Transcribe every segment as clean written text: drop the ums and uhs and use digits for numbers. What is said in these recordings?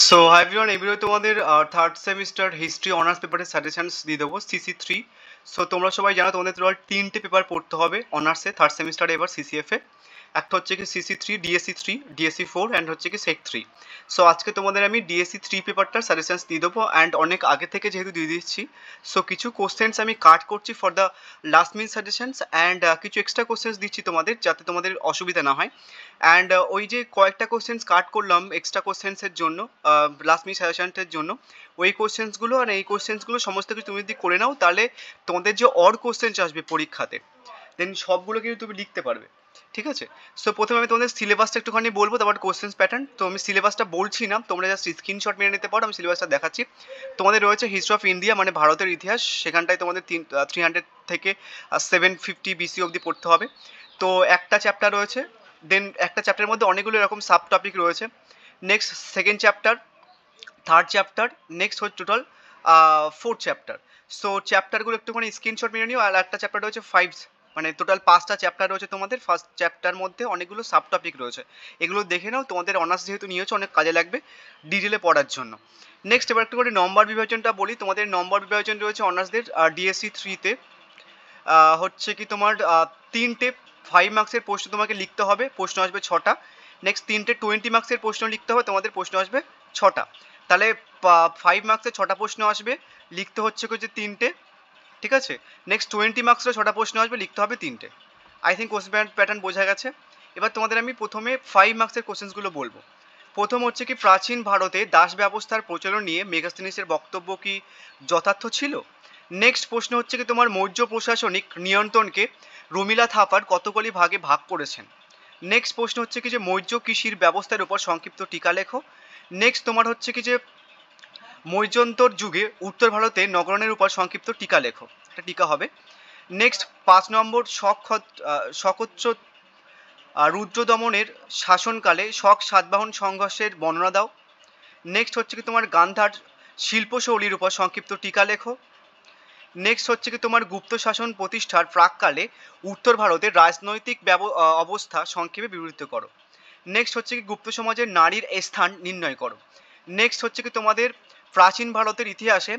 So hi everyone, এই video তোমাদের third semester history honours পেপারের সাজেশনস দিয়ে দেবো CC3। সো তোমরা সবাই জানো তোমাদের টোটাল তিনটে পেপার পড়তে হবে অনার্সে থার্ড সেমিস্টারে এবার CCF এ। একটা হচ্ছে কি CC3, DSC3, DSC4 অ্যান্ড হচ্ছে কি SEC3। সো আজকে তোমাদের আমি DSC3 পেপারটার সাজেশনস দিয়ে দেবো অ্যান্ড অনেক আগে থেকে যেহেতু দিয়ে দিচ্ছি, সো কিছু কোশ্চেন্স আমি কাট করছি for the last minute suggestions and কিছু এক্সট্রা কোশ্চেন্স দিচ্ছি তোমাদের, যাতে তোমাদের অসুবিধা না হয়। অ্যান্ড ওই যে কয়েকটা কোশ্চেন্স কাট করলাম এক্সট্রা কোশ্চেন্সের জন্য, লাস্ট মিনিট সাজেশনটের জন্য, ওই কোশ্চেন্সগুলো আর এই কোশ্চেন্সগুলো সমস্ত কিছু তুমি যদি করে নাও, তাহলে তোমাদের যে অর কোশ্চেন্স আসবে পরীক্ষাতে, দেন সবগুলো কিন্তু তুমি লিখতে পারবে। ঠিক আছে? সো প্রথমে আমি তোমাদের সিলেবাসটা একটুখানি বলবো, তারপর কোশ্চেন্স প্যাটার্ন। তো আমি সিলেবাসটা বলছি না, তোমরা জাস্ট স্ক্রিনশট মেরে নিতে পারো, আমি সিলেবাসটা দেখাচ্ছি। তোমাদের রয়েছে হিস্ট্রি অফ ইন্ডিয়া, মানে ভারতের ইতিহাস, সেখানটায় তোমাদের 300 থেকে 750 BC অবধি পড়তে হবে। তো একটা চ্যাপ্টার রয়েছে, দেন একটা চ্যাপ্টারের মধ্যে অনেকগুলো এরকম সাব টপিক রয়েছে। Next second chapter, third chapter, next হচ্ছে টোটাল ফোর্থ চ্যাপ্টার। সো চ্যাপ্টারগুলো একটুখানি স্ক্রিনশট মেরে নিও। আর একটা চ্যাপ্টার রয়েছে 5, মানে টোটাল 5টা চ্যাপ্টার রয়েছে তোমাদের। ফার্স্ট চ্যাপ্টার মধ্যে অনেকগুলো সাব টপিক রয়েছে, এগুলো দেখে নাও, তোমাদের অনার্স যেহেতু নিয়েছো অনেক কাজে লাগবে ডিটেলে পড়ার জন্য। নেক্সট এবার একটু করে নম্বর বিভাজনটা বলি। তোমাদের নম্বর বিভাজন রয়েছে অনার্সদের DSC3-তে হচ্ছে কি তোমার তিনটে 5 মার্কসের প্রশ্ন তোমাকে লিখতে হবে, প্রশ্ন আসবে 6টা। নেক্সট তিনটে 20 মার্কসের প্রশ্ন লিখতে হবে, তোমাদের প্রশ্ন আসবে 6টা। তাহলে 5 মার্কসের 6টা প্রশ্ন আসবে, লিখতে হচ্ছে যে তিনটে। ঠিক আছে? নেক্সট 20 মার্কসের 6টা প্রশ্ন আসবে, লিখতে হবে তিনটে। আই থিঙ্ক কোশ্চেন প্যাটার্ন বোঝা গেছে। এবার তোমাদের আমি প্রথমে 5 মার্কসের কোশ্চেন্সগুলো বলবো। প্রথম হচ্ছে কি, প্রাচীন ভারতে দাস ব্যবস্থার প্রচলন নিয়ে মেগাস্থেনিসের বক্তব্য কি যথার্থ ছিল? নেক্সট প্রশ্ন হচ্ছে কি, তোমার মৌর্য প্রশাসনিক নিয়ন্ত্রণকে রমিলা থাপার কতগুলি ভাগে ভাগ করেছেন? নেক্সট প্রশ্ন হচ্ছে কি যে, মৌর্য কৃষির ব্যবস্থার উপর সংক্ষিপ্ত টিকা লেখো। নেক্সট তোমার হচ্ছে কি যে, মৌর্যন্তর যুগে উত্তর ভারতে নগরণের উপর সংক্ষিপ্ত টিকা লেখো, একটা টিকা হবে। নেক্সট 5 নম্বর, শকচ্ছ রুদ্রদমনের শাসনকালে শক সাতবাহন সংঘর্ষের বর্ণনা দাও। নেক্সট হচ্ছে কি তোমার গান্ধার শিল্পশৈলীর উপর সংক্ষিপ্ত টিকা লেখো। নেক্সট হচ্ছে কি তোমার গুপ্ত শাসন প্রতিষ্ঠার প্রাককালে উত্তর ভারতের রাজনৈতিক অবস্থা সংক্ষেপে বিবৃত করো। নেক্সট হচ্ছে কি গুপ্ত সমাজের নারীর স্থান নির্ণয় করো। নেক্সট হচ্ছে কি তোমাদের প্রাচীন ভারতের ইতিহাসে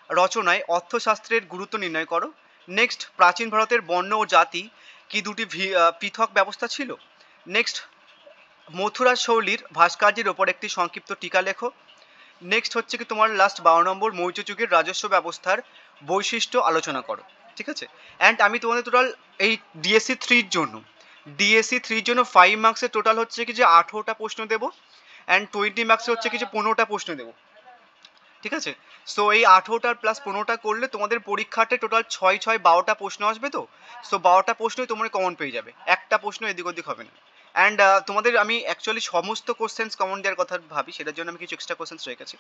রচনায় অর্থশাস্ত্রের গুরুত্ব নির্ণয় করো। নেক্সট প্রাচীন ভারতের বর্ণ ও জাতি কি দুটি পৃথক ব্যবস্থা ছিল? নেক্সট মথুরা শৈলীর ভাস্কর্যের ওপর একটি সংক্ষিপ্ত টিকা লেখো। নেক্সট হচ্ছে কি তোমার লাস্ট 12 নম্বর, মৌর্য যুগের রাজস্ব ব্যবস্থার বৈশিষ্ট্য আলোচনা করো। ঠিক আছে? অ্যান্ড আমি তোমাদের টোটাল এই ডিএসসি থ্রির জন্য 5 মার্কসের টোটাল হচ্ছে কি যে 18টা প্রশ্ন দেবো, অ্যান্ড 20 মার্কসে হচ্ছে কি যে 15টা প্রশ্ন দেবো। ঠিক আছে? সো এই 18টার প্লাস 15টা করলে তোমাদের পরীক্ষাতে টোটাল 6 12টা প্রশ্ন আসবে। তো সো 12টা প্রশ্নই তোমরা কমন পেয়ে যাবে, একটা প্রশ্ন এদিক ওদিক হবে না। অ্যান্ড তোমাদের আমি অ্যাকচুয়ালি সমস্ত কোশ্চেন্স কমন দেওয়ার কথা ভাবি, সেটার জন্য আমি কিছু এক্সট্রা কোশ্চেন্স রেখেছি।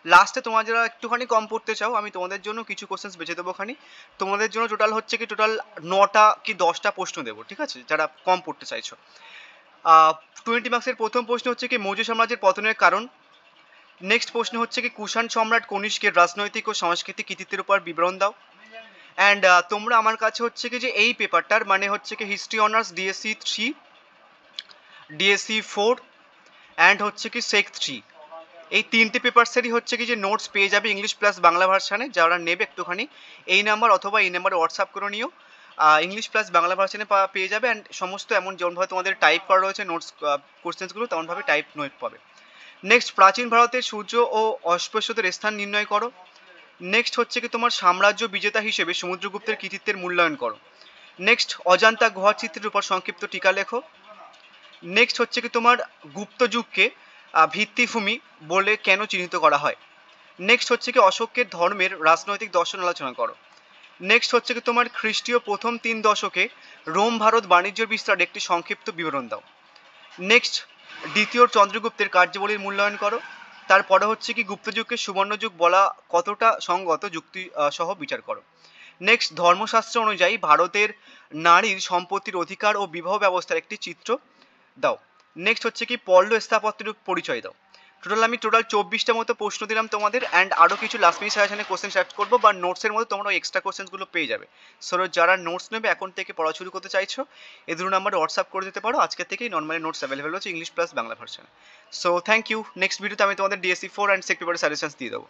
লাস্টে তোমরা যারা একটুখানি কম পড়তে চাও, আমি তোমাদের জন্য কিছু কোশ্চেন্স বেছে দেবো খানি। তোমাদের জন্য টোটাল হচ্ছে কি টোটাল 9টা কি 10টা প্রশ্ন দেবো। ঠিক আছে? যারা কম পড়তে চাইছো। 20 মার্কসের প্রথম প্রশ্ন হচ্ছে কি, মৌর্য সাম্রাজ্যের পতনের কারণ। নেক্সট প্রশ্ন হচ্ছে কি, কুষাণ সম্রাট কনিষ্কের রাজনৈতিক ও সাংস্কৃতিক কৃতিত্বের উপর বিবরণ দাও। অ্যান্ড তোমরা আমার কাছে হচ্ছে কি যে এই পেপারটার মানে হচ্ছে কি history honours DSC3, DSC4 and হচ্ছে কি SEC3, এই তিনটে পেপারসেরই হচ্ছে কি যে নোটস পেয়ে যাবে ইংলিশ প্লাস বাংলা ভার্সানে। যারা নেবে একটুখানি এই নাম্বার অথবা এই নাম্বারে হোয়াটসঅ্যাপ করে নিও, ইংলিশ প্লাস বাংলা ভার্সানে পেয়ে যাবে। অ্যান্ড সমস্ত এমন যেমনভাবে তোমাদের টাইপ করা রয়েছে নোটস কোশ্চেন্সগুলো, তেমনভাবে টাইপ নোট পাবে। নেক্সট প্রাচীন ভারতের সূর্য ও অস্পৃশ্যদের স্থান নির্ণয় করো। নেক্সট হচ্ছে কি তোমার সাম্রাজ্য বিজেতা হিসেবে সমুদ্রগুপ্তের কৃতিত্বের মূল্যায়ন করো। নেক্সট অজান্তা গুহার চিত্রের উপর সংক্ষিপ্ত টিকা লেখো। নেক্সট হচ্ছে কি তোমার গুপ্ত যুগকে ভিত্তিভূমি বলে কেন চিহ্নিত করা হয়। নেক্সট হচ্ছে কি অশোকের ধর্মের রাজনৈতিক দর্শন আলোচনা করো। নেক্সট হচ্ছে কি তোমার খ্রিস্টীয় প্রথম 3 দশকে রোম ভারত বাণিজ্য বিস্তারের একটি সংক্ষিপ্ত বিবরণ দাও। নেক্সট দ্বিতীয় চন্দ্রগুপ্তের কার্যাবলীর মূল্যায়ন করো। তারপরে হচ্ছে কি গুপ্তযুগকে সুবর্ণযুগ বলা কতটা সঙ্গত যুক্তি সহ বিচার করো। নেক্সট ধর্মশাস্ত্র অনুযায়ী ভারতের নারীর সম্পত্তির অধিকার ও বিবাহ ব্যবস্থার একটি চিত্র দাও। নেক্সট হচ্ছে কি পল্ল স্থাপত্যের পরিচয় দাও। টোটাল 24টা মতো প্রশ্ন দিলাম তোমাদের, অ্যান্ড আরও কিছু লাস্ট মিনিট সাজেশনে কোশ্চেন অ্যাড করবো, বা নোটসের মধ্যে তোমরা ওই এক্সট্রা কোশ্চেনগুলো পেয়ে যাবে। সো যারা নোটস নেবে এখন থেকে পড়া শুরু করতে চাইছো, এই দুটো নাম্বার হোয়াটসঅ্যাপ করে দিতে পারো, আজকে থেকেই নর্মালি নোটস অ্যাভেলেবেল হচ্ছে ইংলিশ প্লাস বাংলা ভার্সনে। So thank you. নেক্সট ভিডিওতে আমি তোমাদের ডিএসসি 4 অ্যান্ড সেক পেপারের সাজেশনস দিয়ে দেবো।